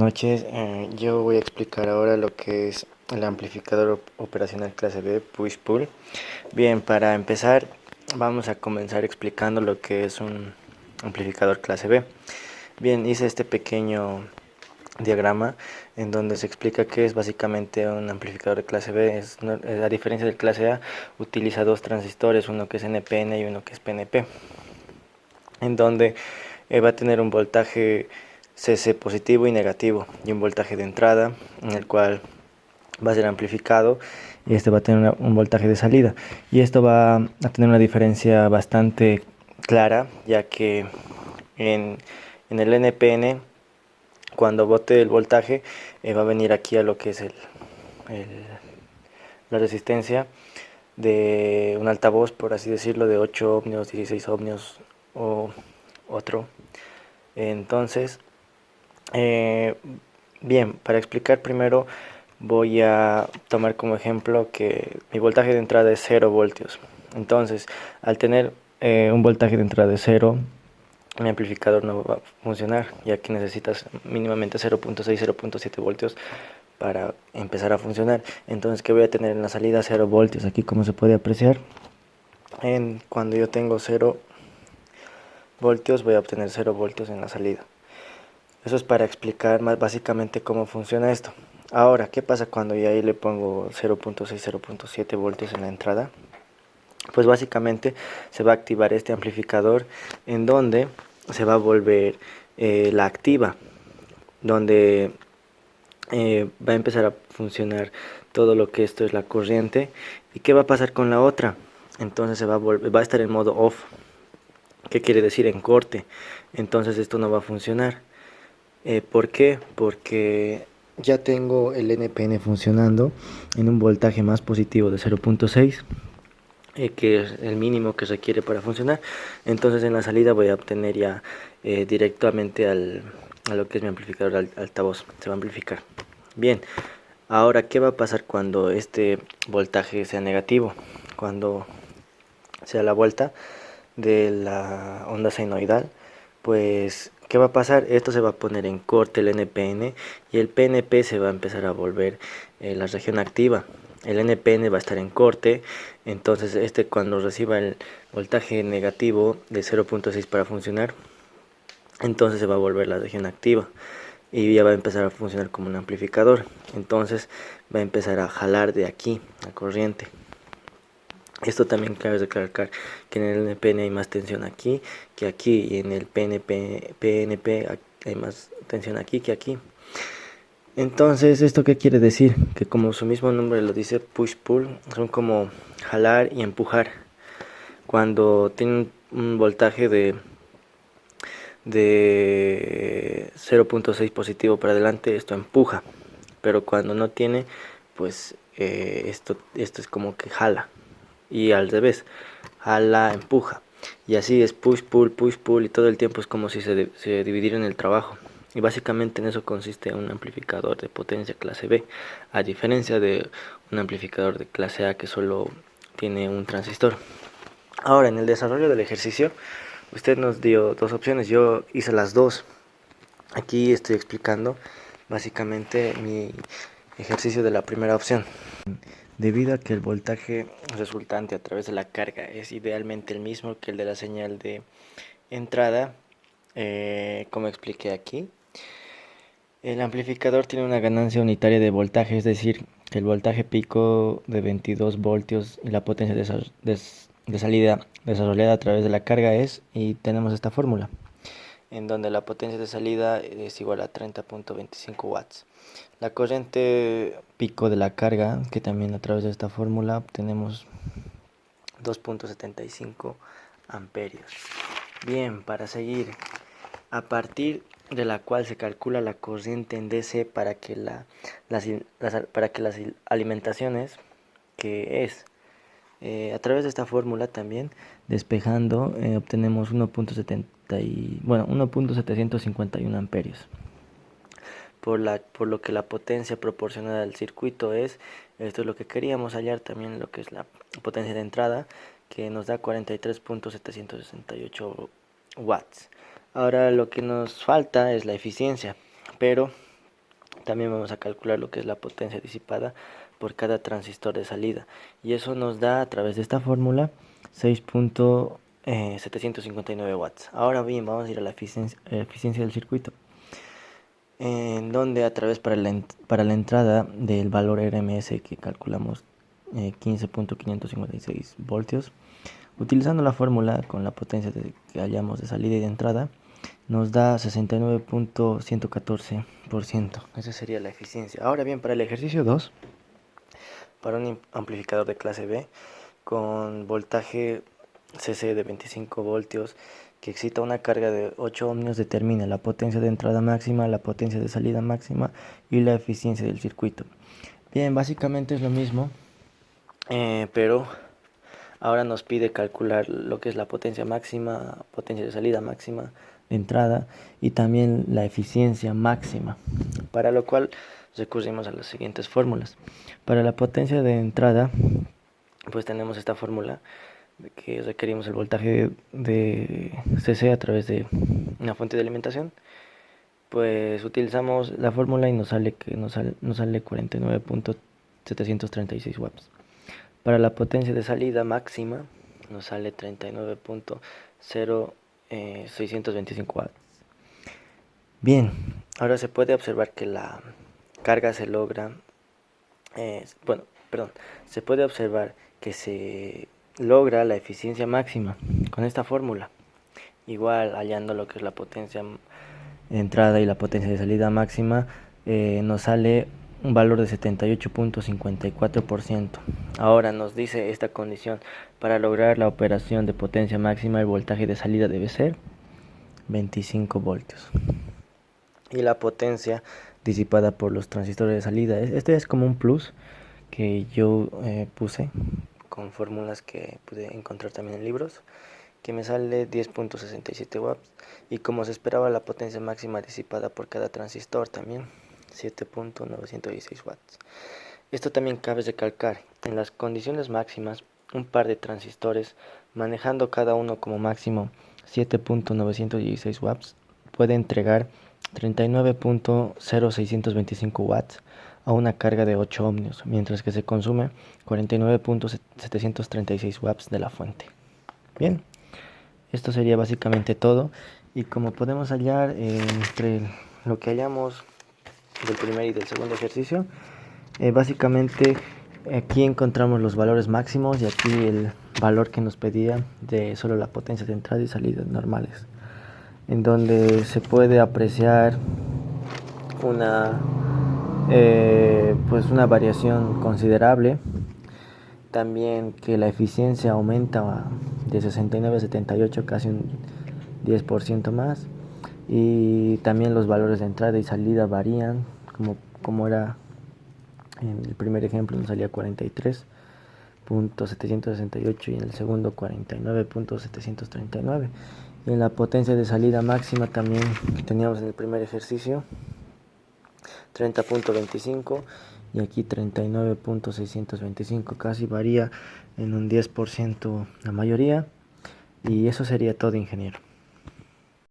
Buenas noches, yo voy a explicar ahora lo que es el amplificador operacional clase B push-pull. Bien, para empezar vamos a comenzar explicando lo que es un amplificador clase B. Bien, hice este pequeño diagrama en donde se explica que es básicamente un amplificador de clase B. A diferencia del clase A, utiliza dos transistores, uno que es NPN y uno que es PNP, en donde va a tener un voltaje CC positivo y negativo y un voltaje de entrada en el cual va a ser amplificado, y este va a tener un voltaje de salida, y esto va a tener una diferencia bastante clara, ya que en el NPN, cuando bote el voltaje, va a venir aquí a lo que es el- la resistencia de un altavoz, por así decirlo, de 8 ohmios, 16 ohmios o otro. Entonces, eh, bien, para explicar primero voy a tomar como ejemplo que mi voltaje de entrada es 0 voltios. Entonces, al tener un voltaje de entrada de 0, mi amplificador no va a funcionar, ya que necesitas mínimamente 0.6, 0.7 voltios para empezar a funcionar. Entonces, ¿qué voy a tener en la salida? 0 voltios. Aquí, como se puede apreciar, cuando yo tengo 0 voltios, voy a obtener 0 voltios en la salida. Eso es para explicar más básicamente cómo funciona esto. Ahora, ¿qué pasa cuando ya ahí le pongo 0.6, 0.7 voltios en la entrada? Pues básicamente se va a activar este amplificador, en donde se va a volver la activa, donde va a empezar a funcionar todo lo que esto es la corriente. ¿Y qué va a pasar con la otra? Entonces va a estar en modo off. ¿Qué quiere decir? En corte. Entonces esto no va a funcionar. ¿Por qué? Porque ya tengo el NPN funcionando en un voltaje más positivo de 0.6, que es el mínimo que requiere para funcionar. Entonces en la salida voy a obtener ya directamente a lo que es mi amplificador altavoz. Se va a amplificar. Bien, ahora, ¿qué va a pasar cuando este voltaje sea negativo? Cuando sea la vuelta de la onda senoidal, pues ¿qué va a pasar? Esto se va a poner en corte el NPN, y el PNP se va a empezar a volver la región activa. El NPN va a estar en corte, entonces cuando reciba el voltaje negativo de 0.6 para funcionar, entonces se va a volver la región activa y ya va a empezar a funcionar como un amplificador. Entonces va a empezar a jalar de aquí la corriente. Esto también cabe recalcar que en el NPN hay más tensión aquí que aquí, y en el PNP hay más tensión aquí que aquí. Entonces, ¿esto qué quiere decir? Que, como su mismo nombre lo dice, push-pull, son como jalar y empujar. Cuando tienen un voltaje de 0.6 positivo para adelante, esto empuja. Pero cuando no tiene, pues esto es como que jala. Y al revés, jala, empuja. Y así es push, pull, y todo el tiempo es como si se dividieran el trabajo. Y básicamente en eso consiste un amplificador de potencia clase B, a diferencia de un amplificador de clase A que solo tiene un transistor. Ahora, en el desarrollo del ejercicio, usted nos dio dos opciones, yo hice las dos. Aquí estoy explicando básicamente mi ejercicio de la primera opción. Debido a que el voltaje resultante a través de la carga es idealmente el mismo que el de la señal de entrada, como expliqué aquí, el amplificador tiene una ganancia unitaria de voltaje, es decir, que el voltaje pico de 22 voltios y la potencia de salida desarrollada a través de la carga es, y tenemos esta fórmula, en donde la potencia de salida es igual a 30.25 watts. La corriente pico de la carga, que también a través de esta fórmula obtenemos 2.75 amperios. Bien, para seguir, a partir de la cual se calcula la corriente en DC para que para que las alimentaciones, que es a través de esta fórmula también, despejando, obtenemos 1.751 amperios. Por lo que la potencia proporcional al circuito esto es lo que queríamos hallar, también lo que es la potencia de entrada, que nos da 43.768 watts. Ahora lo que nos falta es la eficiencia, pero También vamos a calcular lo que es la potencia disipada por cada transistor de salida, y eso nos da, a través de esta fórmula, 6.759 watts. Ahora bien, vamos a ir a la eficiencia del circuito, en donde para la entrada del valor RMS, que calculamos 15.556 voltios, utilizando la fórmula con la potencia que hallamos de salida y de entrada, nos da 69.114%. Esa sería la eficiencia. Ahora bien, para el ejercicio 2, para un amplificador de clase B con voltaje CC de 25 voltios que excita una carga de 8 ohmios, determina la potencia de entrada máxima, la potencia de salida máxima y la eficiencia del circuito. Bien, básicamente es lo mismo, pero ahora nos pide calcular lo que es la potencia máxima, potencia de salida máxima, de entrada, y también la eficiencia máxima, para lo cual recurrimos a las siguientes fórmulas. Para la potencia de entrada, pues tenemos esta fórmula de que requerimos el voltaje de CC a través de una fuente de alimentación. Pues utilizamos la fórmula y nos sale 49.736 watts. Para la potencia de salida máxima nos sale 39.0625 watts. Bien, ahora se puede observar que la carga se logra, se puede observar que se logra la eficiencia máxima con esta fórmula, igual hallando lo que es la potencia de entrada y la potencia de salida máxima. Nos sale un valor de 78.54%. Ahora nos dice esta condición: para lograr la operación de potencia máxima, el voltaje de salida debe ser 25 voltios. Y la potencia disipada por los transistores de salida, este es como un plus que yo puse con fórmulas que pude encontrar también en libros, que me sale 10.67 watts, y como se esperaba, la potencia máxima disipada por cada transistor también 7.916 watts. Esto también cabe recalcar: en las condiciones máximas, un par de transistores, manejando cada uno como máximo 7.916 watts, puede entregar 39.0625 watts a una carga de 8 ohmios, mientras que se consume 49.736 watts de la fuente. Bien, esto sería básicamente todo, y como podemos hallar entre lo que hallamos del primer y del segundo ejercicio, básicamente aquí encontramos los valores máximos y aquí el valor que nos pedía de solo la potencia de entrada y salida normales, en donde se puede apreciar una variación considerable. También que la eficiencia aumenta de 69 a 78, casi un 10% más, y también los valores de entrada y salida varían, como era en el primer ejemplo, nos salía 43.768 y en el segundo 49.739. Y en la potencia de salida máxima también teníamos en el primer ejercicio 30.25 y aquí 39.625, casi varía en un 10% la mayoría. Y eso sería todo, ingeniero.